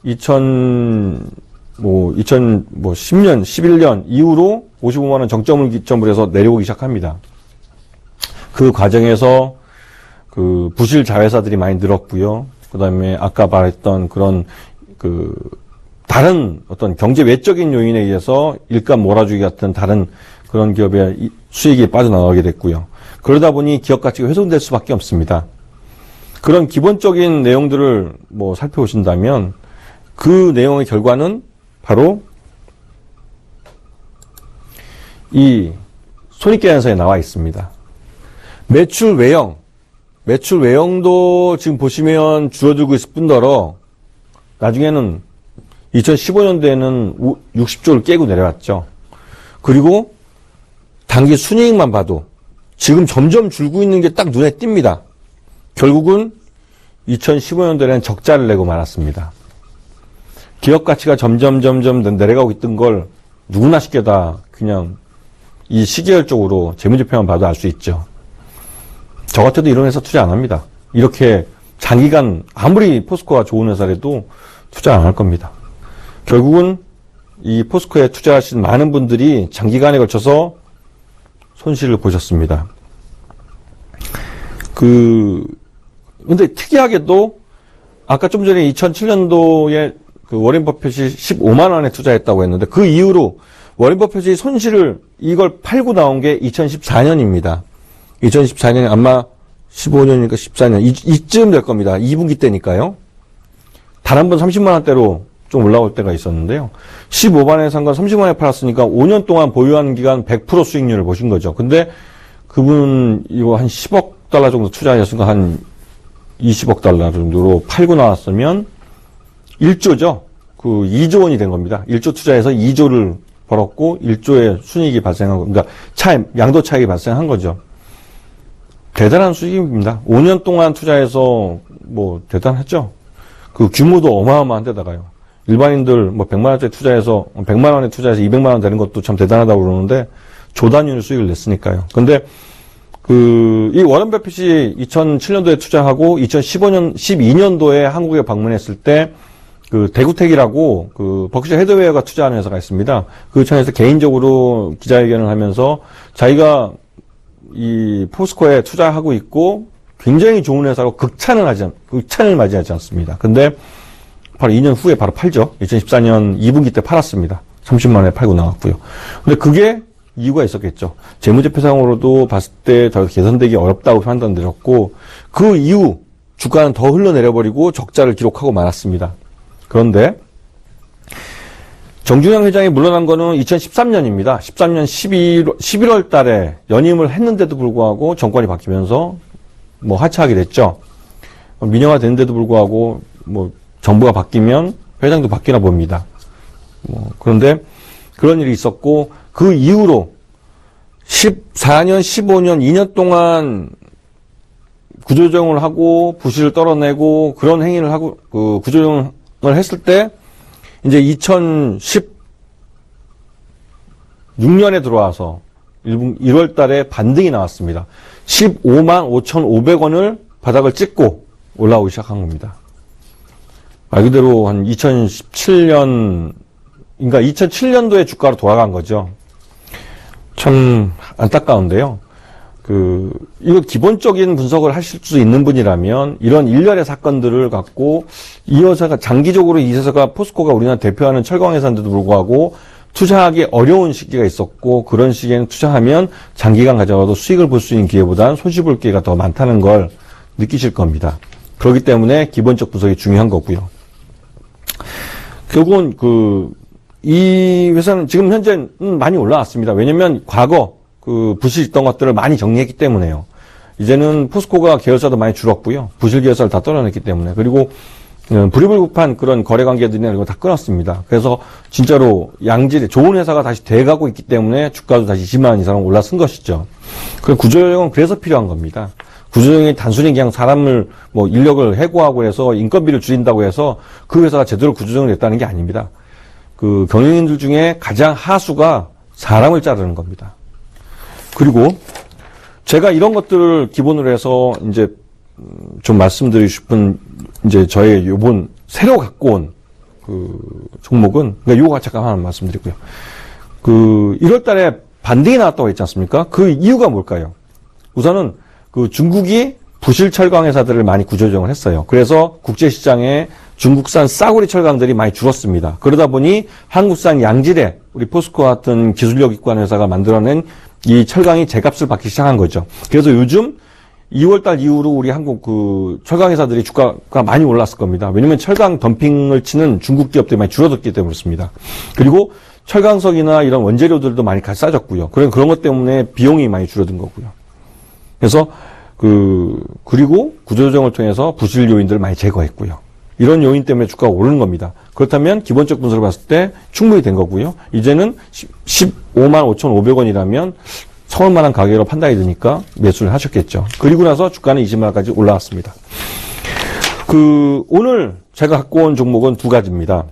2010년, 11년 이후로 55만 원 정점을 기점으로 해서 내려오기 시작합니다. 그 과정에서 그 부실 자회사들이 많이 늘었고요. 그다음에 아까 말했던 그런 그 다른 어떤 경제 외적인 요인에 의해서 일감 몰아주기 같은 다른 그런 기업의 수익이 빠져나가게 됐고요. 그러다 보니 기업 가치가 훼손될 수밖에 없습니다. 그런 기본적인 내용들을 뭐 살펴보신다면 그 내용의 결과는 바로 이 손익계산서에 나와 있습니다. 매출 외형도 지금 보시면 줄어들고 있을 뿐더러 나중에는 2015년도에는 60조를 깨고 내려왔죠. 그리고 단기 순이익만 봐도 지금 점점 줄고 있는 게 딱 눈에 띕니다. 결국은 2015년도에는 적자를 내고 말았습니다. 기업 가치가 점점 내려가고 있던 걸 누구나 쉽게 다 그냥 이 시계열적으로 재무제표만 봐도 알 수 있죠. 저 같아도 이런 회사 투자 안 합니다. 이렇게 장기간 아무리 포스코가 좋은 회사라도 투자 안 할 겁니다. 결국은 이 포스코에 투자하신 많은 분들이 장기간에 걸쳐서 손실을 보셨습니다. 근데 특이하게도 아까 좀 전에 2007년도에 그 워렌 버핏이 15만 원에 투자했다고 했는데 그 이후로 워렌 버핏이 손실을 이걸 팔고 나온 게 2014년입니다. 2014년에 아마 15년이니까 14년 이쯤 될 겁니다. 2분기 때니까요. 단 한 번 30만 원대로 좀 올라올 때가 있었는데요. 15만원에 산 건 30만원에 팔았으니까 5년 동안 보유한 기간 100% 수익률을 보신 거죠. 근데 그분 이거 한 10억 달러 정도 투자하셨으니까 한 20억 달러 정도로 팔고 나왔으면 1조죠. 그 2조 원이 된 겁니다. 1조 투자해서 2조를 벌었고 1조의 순이익이 발생한 겁니다. 그러니까 양도 차익이 발생한 거죠. 대단한 수익입니다. 5년 동안 투자해서 뭐 대단하죠. 그 규모도 어마어마한 데다가요. 일반인들 뭐 100만 원짜리 투자해서 100만 원에 투자해서 200만 원 되는 것도 참 대단하다고 그러는데 조 단위로 수익을 냈으니까요. 근데 이 워런 버핏이 2007년도에 투자하고 12년도에 한국에 방문했을 때 그 대구텍이라고 그 버크셔 해더웨어가 투자하는 회사가 있습니다. 그 차에서 개인적으로 기자회견을 하면서 자기가 이 포스코에 투자하고 있고 굉장히 좋은 회사로 극찬을 맞이하지 않습니다. 근데 바로 2년 후에 바로 팔죠. 2014년 2분기 때 팔았습니다. 30만 원에 팔고 나왔고요. 근데 그게 이유가 있었겠죠. 재무제표상으로도 봤을 때 더 개선되기 어렵다고 판단되었고 그 이후 주가는 더 흘러내려버리고 적자를 기록하고 말았습니다. 그런데 정준영 회장이 물러난 거는 2013년입니다. 13년 11월 달에 연임을 했는데도 불구하고 정권이 바뀌면서 뭐 하차하게 됐죠. 민영화 됐는데도 불구하고 뭐 정부가 바뀌면 회장도 바뀌나 봅니다. 그런데 그런 일이 있었고 그 이후로 14년, 15년, 2년 동안 구조조정을 하고 부실을 떨어내고 그런 행위를 하고 그 구조조정을 했을 때 이제 2016년에 들어와서 1월 달에 반등이 나왔습니다. 15만 5,500원을 바닥을 찍고 올라오기 시작한 겁니다. 말 그대로 한 2017년, 그러니까 2007년도에 주가로 돌아간 거죠. 참 안타까운데요. 이거 기본적인 분석을 하실 수 있는 분이라면 이런 일련의 사건들을 갖고 이 회사가 장기적으로 이 회사가 포스코가 우리나라 대표하는 철강회사인데도 불구하고 투자하기 어려운 시기가 있었고 그런 시기에는 투자하면 장기간 가져가도 수익을 볼 수 있는 기회보다는 손실 볼 기회가 더 많다는 걸 느끼실 겁니다. 그렇기 때문에 기본적 분석이 중요한 거고요. 결국은 이 회사는 지금 현재 많이 올라왔습니다. 왜냐면 과거 부실 있던 것들을 많이 정리했기 때문에요. 이제는 포스코가 계열사도 많이 줄었고요. 부실 계열사를 다 떨어냈기 때문에. 그리고 불이불급한 그런 거래 관계들이나 이런 거 다 끊었습니다. 그래서 진짜로 양질의 좋은 회사가 다시 돼가고 있기 때문에 주가도 다시 20만 원 이상 올라선 것이죠. 그 구조조정은 그래서 필요한 겁니다. 구조조정이 단순히 그냥 사람을 인력을 해고하고 해서 인건비를 줄인다고 해서 그 회사가 제대로 구조조정을 했다는 게 아닙니다. 경영인들 중에 가장 하수가 사람을 자르는 겁니다. 그리고 제가 이런 것들을 기본으로 해서 이제 좀 말씀드리고 싶은 이제 저의 요번 새로 갖고 온 종목은 요거 잠깐 하나 말씀드리고요. 1월 달에 반등이 나왔다고 했지 않습니까? 그 이유가 뭘까요? 우선은 중국이 부실 철강 회사들을 많이 구조조정을 했어요. 그래서 국제시장에 중국산 싸구리 철강들이 많이 줄었습니다. 그러다 보니 한국산 양질의 우리 포스코 같은 기술력 있고 하는 회사가 만들어낸 이 철강이 제값을 받기 시작한 거죠. 그래서 요즘 2월달 이후로 우리 한국 철강 회사들이 주가가 많이 올랐을 겁니다. 왜냐면 철강 덤핑을 치는 중국 기업들이 많이 줄어들기 때문에 그렇습니다. 그리고 철강석이나 이런 원재료들도 많이 같이 싸졌고요. 그런 것 때문에 비용이 많이 줄어든 거고요. 그래서 그리고 구조조정을 통해서 부실 요인들을 많이 제거했고요. 이런 요인 때문에 주가가 오르는 겁니다. 그렇다면 기본적 분석을 봤을 때 충분히 된 거고요. 이제는 15만 5,500원이라면 서울 만한 가격으로 판단이 되니까 매수를 하셨겠죠. 그리고 나서 주가는 20만 원까지 올라왔습니다. 오늘 제가 갖고 온 종목은 두 가지입니다.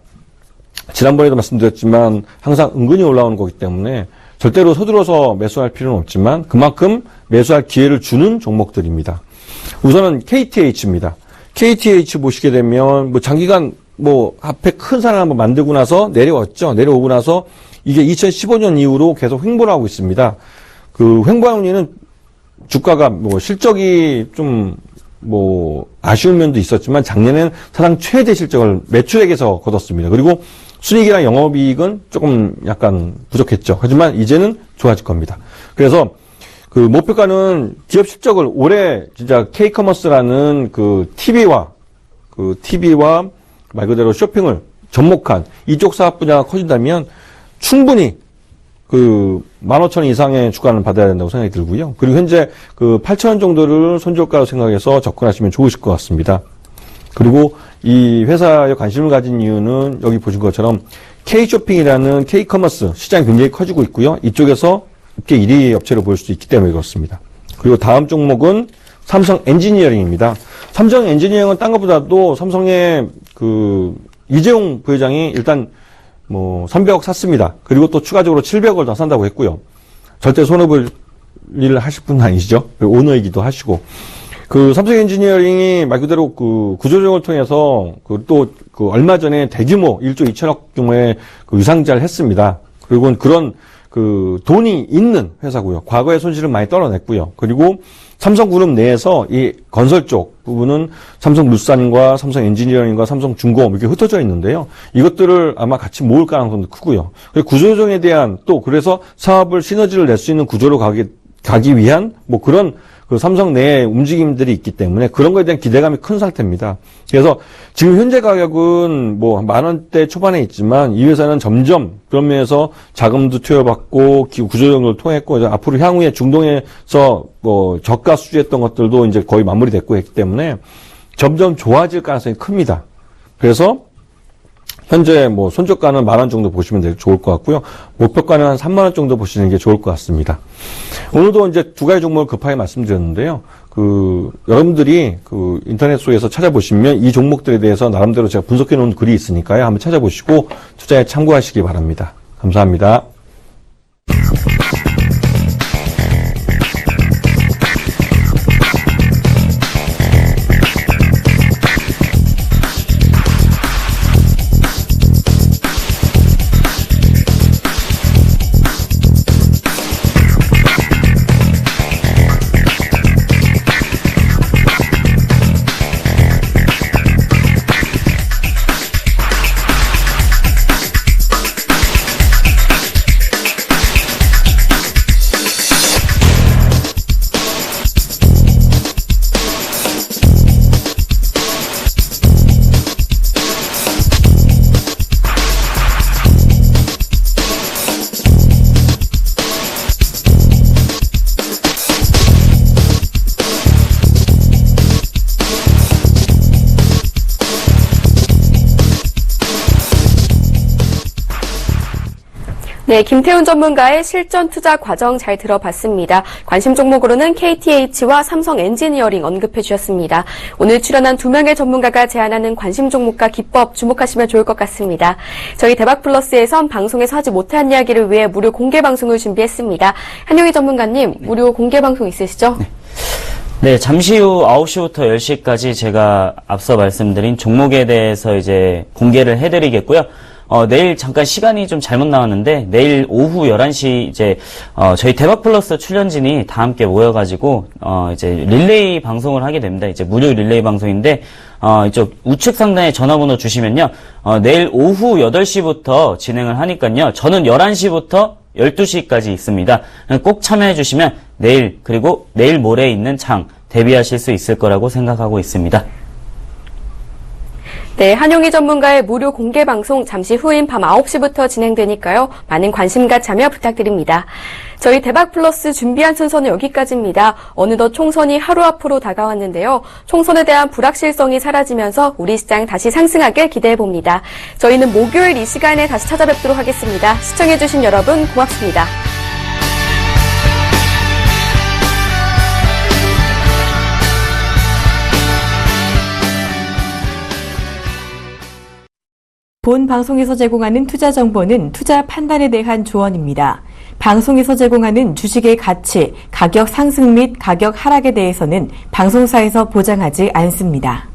지난번에도 말씀드렸지만 항상 은근히 올라오는 거기 때문에 절대로 서둘러서 매수할 필요는 없지만 그만큼 매수할 기회를 주는 종목들입니다. 우선은 KTH입니다. KTH 보시게 되면 장기간 앞에 큰 산을 한번 만들고 나서 내려왔죠. 내려오고 나서 이게 2015년 이후로 계속 횡보를 하고 있습니다. 횡보한 원인은 주가가 실적이 좀 아쉬운 면도 있었지만 작년에는 사상 최대 실적을 매출액에서 거뒀습니다. 그리고 순이익이랑 영업이익은 조금 약간 부족했죠. 하지만 이제는 좋아질 겁니다. 그래서 목표가는 기업 실적을 올해 진짜 K커머스라는 TV와 말 그대로 쇼핑을 접목한 이쪽 사업 분야가 커진다면 충분히 15,000원 이상의 주가를 받아야 된다고 생각이 들고요. 그리고 현재 8,000원 정도를 손절가로 생각해서 접근하시면 좋으실 것 같습니다. 그리고 이 회사에 관심을 가진 이유는 여기 보신 것처럼 K쇼핑이라는 K커머스 시장이 굉장히 커지고 있고요. 이쪽에서 업계 1위 업체로 보일 수 있기 때문에 그렇습니다. 그리고 다음 종목은 삼성 엔지니어링입니다. 삼성 엔지니어링은 딴 것보다도 삼성의 이재용 부회장이 일단 300억 샀습니다. 그리고 또 추가적으로 700억을 더 산다고 했고요. 절대 손해볼 일을 하실 분은 아니시죠. 오너이기도 하시고. 삼성 엔지니어링이 말 그대로 구조조정을 통해서 얼마 전에 대규모 1조 2천억 규모의 유상자를 했습니다. 그리고 그런 돈이 있는 회사고요. 과거의 손실을 많이 떨어냈고요. 그리고 삼성그룹 내에서 이 건설 쪽 부분은 삼성물산과 삼성 엔지니어링과 삼성중공업 이렇게 흩어져 있는데요. 이것들을 아마 같이 모을 가능성도 크고요. 구조조정에 대한 그래서 사업을 시너지를 낼 수 있는 구조로 가기 위한 그런 삼성 내의 움직임들이 있기 때문에 그런 거에 대한 기대감이 큰 상태입니다. 그래서 지금 현재 가격은 10,000원대 초반에 있지만 이 회사는 점점 그런 면에서 자금도 투여받고 구조조정을 통했고 앞으로 향후에 중동에서 저가 수주했던 것들도 이제 거의 마무리됐고 했기 때문에 점점 좋아질 가능성이 큽니다. 그래서 현재 손절가는 10,000원 정도 보시면 좋을 것 같고요. 목표가는 한 30,000원 정도 보시는 게 좋을 것 같습니다. 오늘도 이제 두 가지 종목을 급하게 말씀드렸는데요. 여러분들이 인터넷 속에서 찾아보시면 이 종목들에 대해서 나름대로 제가 분석해 놓은 글이 있으니까요. 한번 찾아보시고 투자에 참고하시기 바랍니다. 감사합니다. 네, 김태훈 전문가의 실전 투자 과정 잘 들어봤습니다. 관심 종목으로는 KTH와 삼성 엔지니어링 언급해 주셨습니다. 오늘 출연한 두 명의 전문가가 제안하는 관심 종목과 기법 주목하시면 좋을 것 같습니다. 저희 대박플러스에선 방송에서 하지 못한 이야기를 위해 무료 공개 방송을 준비했습니다. 한용희 전문가님, 무료 공개 방송 있으시죠? 네, 잠시 후 9시부터 10시까지 제가 앞서 말씀드린 종목에 대해서 이제 공개를 해드리겠고요. 내일 잠깐 시간이 좀 잘못 나왔는데, 내일 오후 11시 이제, 저희 대박플러스 출연진이 다 함께 모여가지고, 이제 릴레이 방송을 하게 됩니다. 이제 무료 릴레이 방송인데, 이쪽 우측 상단에 전화번호 주시면요, 내일 오후 8시부터 진행을 하니까요, 저는 11시부터 12시까지 있습니다. 꼭 참여해 주시면 내일, 그리고 내일 모레 있는 장 대비하실 수 있을 거라고 생각하고 있습니다. 네, 한용희 전문가의 무료 공개 방송 잠시 후인 밤 9시부터 진행되니까요. 많은 관심과 참여 부탁드립니다. 저희 대박 플러스 준비한 순서는 여기까지입니다. 어느덧 총선이 하루 앞으로 다가왔는데요. 총선에 대한 불확실성이 사라지면서 우리 시장 다시 상승하길 기대해봅니다. 저희는 목요일 이 시간에 다시 찾아뵙도록 하겠습니다. 시청해주신 여러분 고맙습니다. 본 방송에서 제공하는 투자 정보는 투자 판단에 대한 조언입니다. 방송에서 제공하는 주식의 가치, 가격 상승 및 가격 하락에 대해서는 방송사에서 보장하지 않습니다.